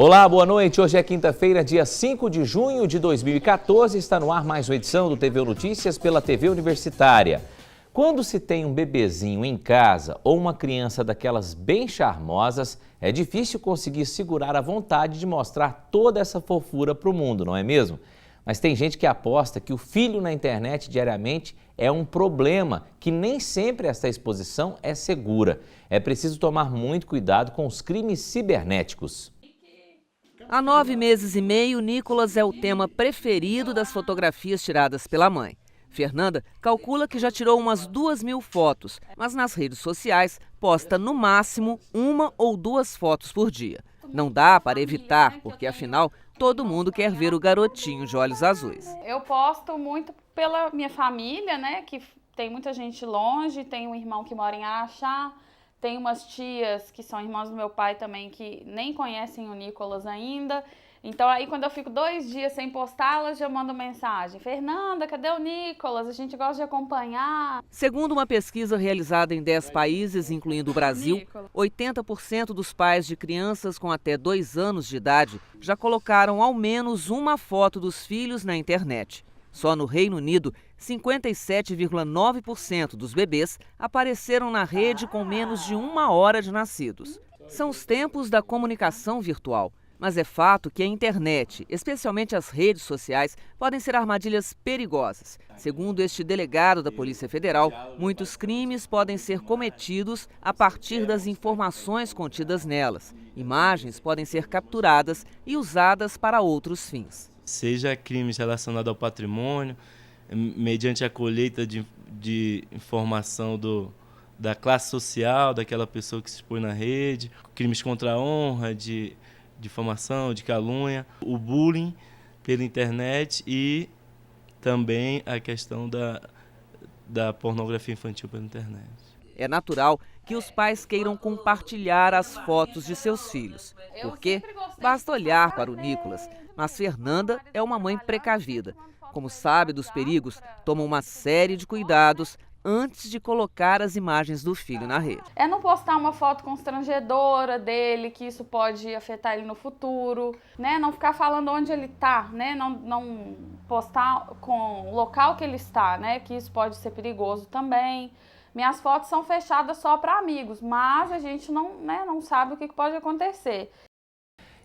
Olá, boa noite. Hoje é quinta-feira, dia 5 de junho de 2014. Está no ar mais uma edição do TV Notícias pela TV Universitária. Quando se tem um bebezinho em casa ou uma criança daquelas bem charmosas, é difícil conseguir segurar a vontade de mostrar toda essa fofura para o mundo, não é mesmo? Mas tem gente que aposta que o filho na internet diariamente é um problema, que nem sempre essa exposição é segura. É preciso tomar muito cuidado com os crimes cibernéticos. Há 9 meses e meio, Nicolas é o tema preferido das fotografias tiradas pela mãe. Fernanda calcula que já tirou umas 2.000 fotos, mas nas redes sociais posta no máximo 1 ou 2 fotos por dia. Não dá para evitar, porque afinal todo mundo quer ver o garotinho de olhos azuis. Eu posto muito pela minha família, né, que tem muita gente longe, tem um irmão que mora em Araxá. Tem umas tias que são irmãs do meu pai também que nem conhecem o Nicolas ainda. Então aí quando eu fico 2 dias sem postar, elas já mandam mensagem. Fernanda, cadê o Nicolas? A gente gosta de acompanhar. Segundo uma pesquisa realizada em 10 países, incluindo o Brasil, 80% dos pais de crianças com até 2 anos de idade já colocaram ao menos uma foto dos filhos na internet. Só no Reino Unido, 57,9% dos bebês apareceram na rede com menos de 1 hora de nascidos. São os tempos da comunicação virtual, mas é fato que a internet, especialmente as redes sociais, podem ser armadilhas perigosas. Segundo este delegado da Polícia Federal, muitos crimes podem ser cometidos a partir das informações contidas nelas. Imagens podem ser capturadas e usadas para outros fins. Seja crimes relacionados ao patrimônio, mediante a colheita de informação da classe social, daquela pessoa que se expõe na rede, crimes contra a honra, de difamação, de calúnia, o bullying pela internet e também a questão da pornografia infantil pela internet. É natural que os pais queiram compartilhar as fotos de seus filhos, porque basta olhar para o Nicolas. Mas Fernanda é uma mãe precavida. Como sabe dos perigos, toma uma série de cuidados antes de colocar as imagens do filho na rede. É não postar uma foto constrangedora dele, que isso pode afetar ele no futuro, né? Não ficar falando onde ele está, né? Não postar com o local que ele está, né? Que isso pode ser perigoso também. Minhas fotos são fechadas só para amigos, mas a gente não sabe o que pode acontecer.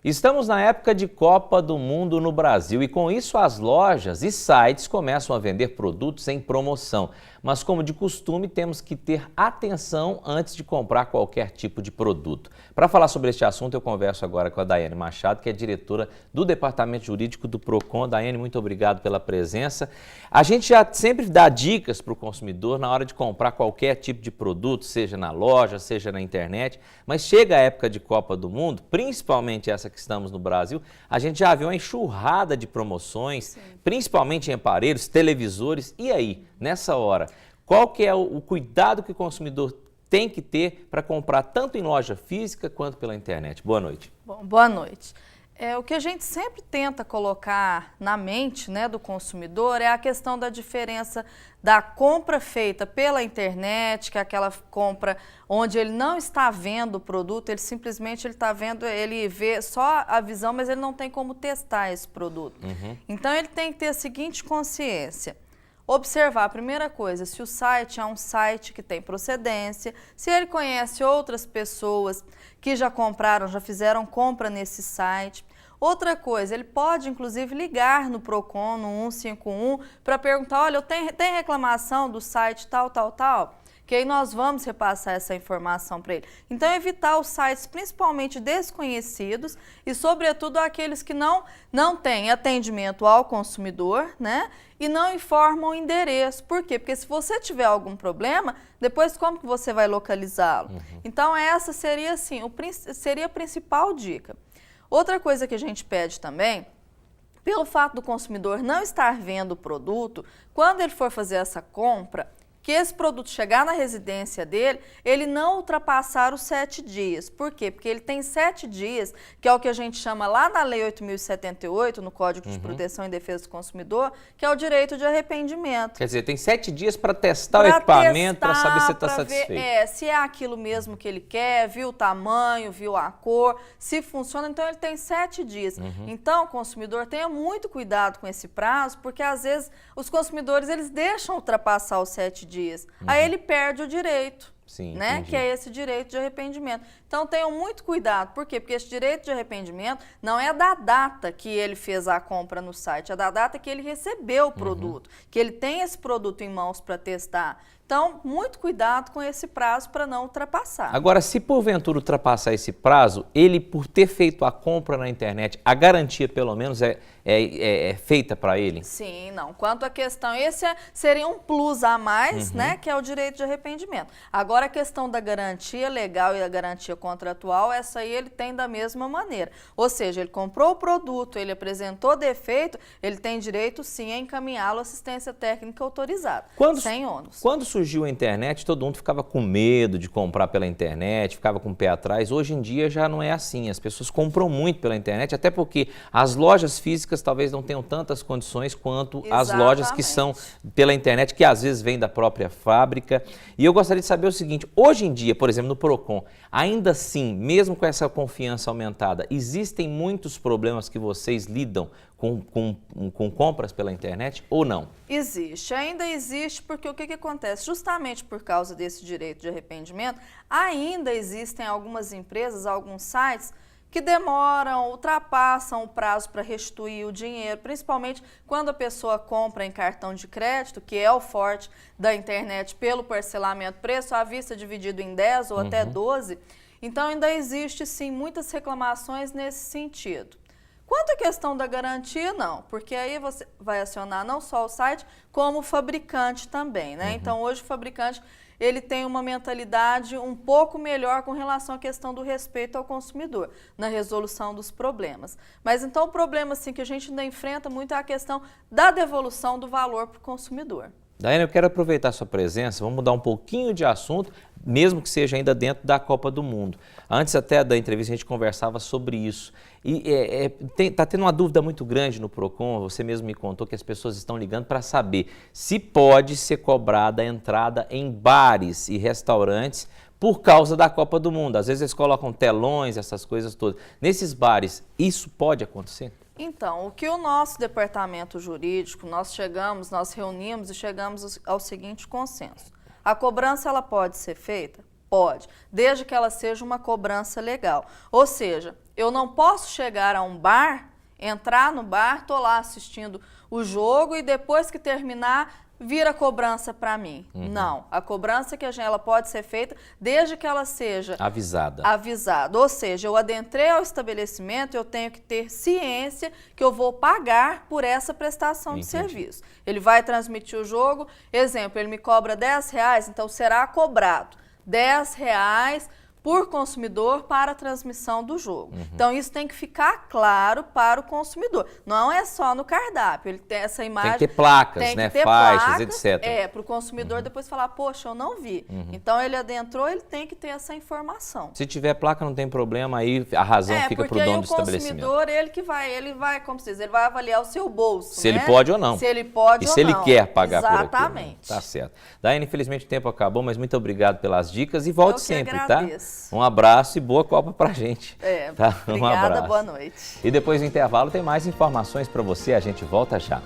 Estamos na época de Copa do Mundo no Brasil e com isso as lojas e sites começam a vender produtos em promoção. Mas como de costume, temos que ter atenção antes de comprar qualquer tipo de produto. Para falar sobre este assunto, eu converso agora com a Daiane Machado, que é diretora do Departamento Jurídico do Procon. Daiane, muito obrigado pela presença. A gente já sempre dá dicas para o consumidor na hora de comprar qualquer tipo de produto, seja na loja, seja na internet, mas chega a época de Copa do Mundo, principalmente essa que estamos no Brasil, a gente já viu uma enxurrada de promoções, principalmente em aparelhos, televisores. E aí, nessa hora, qual que é o cuidado que o consumidor tem que ter para comprar tanto em loja física quanto pela internet? Boa noite. Bom, boa noite. O que a gente sempre tenta colocar na mente, né, do consumidor é a questão da diferença da compra feita pela internet, que é aquela compra onde ele não está vendo o produto, ele simplesmente está vendo, ele vê só a visão, mas ele não tem como testar esse produto. Então ele tem que ter a seguinte consciência. Observar, a primeira coisa, se o site é um site que tem procedência, se ele conhece outras pessoas que já compraram, já fizeram compra nesse site. Outra coisa, ele pode inclusive ligar no Procon, no 151, para perguntar, olha, tem reclamação do site tal, que aí nós vamos repassar essa informação para ele. Então, evitar os sites principalmente desconhecidos e, sobretudo, aqueles que não têm atendimento ao consumidor, né? E não informam o endereço. Por quê? Porque se você tiver algum problema, depois como que você vai localizá-lo? Então, essa seria, assim, seria a principal dica. Outra coisa que a gente pede também, pelo fato do consumidor não estar vendo o produto, quando ele for fazer essa compra, que esse produto chegar na residência dele, ele não ultrapassar os 7 dias. Por quê? Porque ele tem 7 dias, que é o que a gente chama lá na Lei 8.078, no Código de Proteção e Defesa do Consumidor, que é o direito de arrependimento. Quer dizer, tem 7 dias para testar o equipamento, para saber se está satisfeito. Se é aquilo mesmo que ele quer, viu o tamanho, viu a cor, se funciona, então ele tem 7 dias. Então, o consumidor tenha muito cuidado com esse prazo, porque às vezes os consumidores eles deixam ultrapassar os 7 dias. Aí ele perde o direito. Sim, né? Que é esse direito de arrependimento. Então tenham muito cuidado. Por quê? Porque esse direito de arrependimento não é da data que ele fez a compra no site, é da data que ele recebeu o produto, que ele tem esse produto em mãos para testar. Então, muito cuidado com esse prazo para não ultrapassar. Agora, se porventura ultrapassar esse prazo, ele, por ter feito a compra na internet, a garantia pelo menos é feita para ele? Sim, não. Quanto à questão, esse seria um plus a mais, né, que é o direito de arrependimento. Agora, a questão da garantia legal e a garantia contratual, essa aí ele tem da mesma maneira. Ou seja, ele comprou o produto, ele apresentou defeito, ele tem direito sim a encaminhá-lo à assistência técnica autorizada, sem ônus. Quando surgiu a internet, todo mundo ficava com medo de comprar pela internet, ficava com o pé atrás. Hoje em dia já não é assim, as pessoas compram muito pela internet, até porque as lojas físicas talvez não tenham tantas condições quanto as lojas que são pela internet, que às vezes vêm da própria fábrica. E eu gostaria de saber o seguinte, hoje em dia, por exemplo, no Procon, ainda assim, mesmo com essa confiança aumentada, existem muitos problemas que vocês lidam com compras pela internet ou não? Existe, ainda existe, porque o que acontece? Justamente por causa desse direito de arrependimento, ainda existem algumas empresas, alguns sites que demoram, ultrapassam o prazo para restituir o dinheiro, principalmente quando a pessoa compra em cartão de crédito, que é o forte da internet pelo parcelamento, preço à vista dividido em 10 ou até 12. Então ainda existe sim muitas reclamações nesse sentido. Quanto à questão da garantia, não, porque aí você vai acionar não só o site, como o fabricante também, né? Então, hoje o fabricante, ele tem uma mentalidade um pouco melhor com relação à questão do respeito ao consumidor, na resolução dos problemas. Mas, então, o problema assim, que a gente ainda enfrenta muito é a questão da devolução do valor para o consumidor. Daiane, eu quero aproveitar a sua presença, vamos mudar um pouquinho de assunto, mesmo que seja ainda dentro da Copa do Mundo. Antes até da entrevista a gente conversava sobre isso. E está tendo uma dúvida muito grande no Procon, você mesmo me contou que as pessoas estão ligando para saber se pode ser cobrada a entrada em bares e restaurantes por causa da Copa do Mundo. Às vezes eles colocam telões, essas coisas todas. Nesses bares, isso pode acontecer? Então, o que o nosso departamento jurídico, nós reunimos e chegamos ao seguinte consenso. A cobrança, ela pode ser feita? Pode, desde que ela seja uma cobrança legal. Ou seja, eu não posso chegar a um bar, entrar no bar, estou lá assistindo o jogo e depois que terminar, vira cobrança para mim. Não, a cobrança ela pode ser feita desde que ela seja avisada. Ou seja, eu adentrei ao estabelecimento, eu tenho que ter ciência que eu vou pagar por essa prestação de serviço. Ele vai transmitir o jogo, exemplo, ele me cobra R$10, então será cobrado R$10 por consumidor para a transmissão do jogo. Então, isso tem que ficar claro para o consumidor. Não é só no cardápio, ele tem essa imagem... Tem que ter placas, né? Faixas, etc. Para o consumidor depois falar, poxa, eu não vi. Então, ele adentrou, ele tem que ter essa informação. Se tiver placa, não tem problema, aí a razão fica para o dono do estabelecimento. Porque o consumidor, ele vai, como se diz, ele vai avaliar o seu bolso, se ele pode ou não. Se ele pode ou não. E se ele quer pagar por aquilo. Exatamente. Tá certo. Daiane, infelizmente o tempo acabou, mas muito obrigado pelas dicas e volte sempre, tá? Um abraço e boa Copa pra gente. Obrigada, boa noite. E depois do intervalo tem mais informações para você, a gente volta já.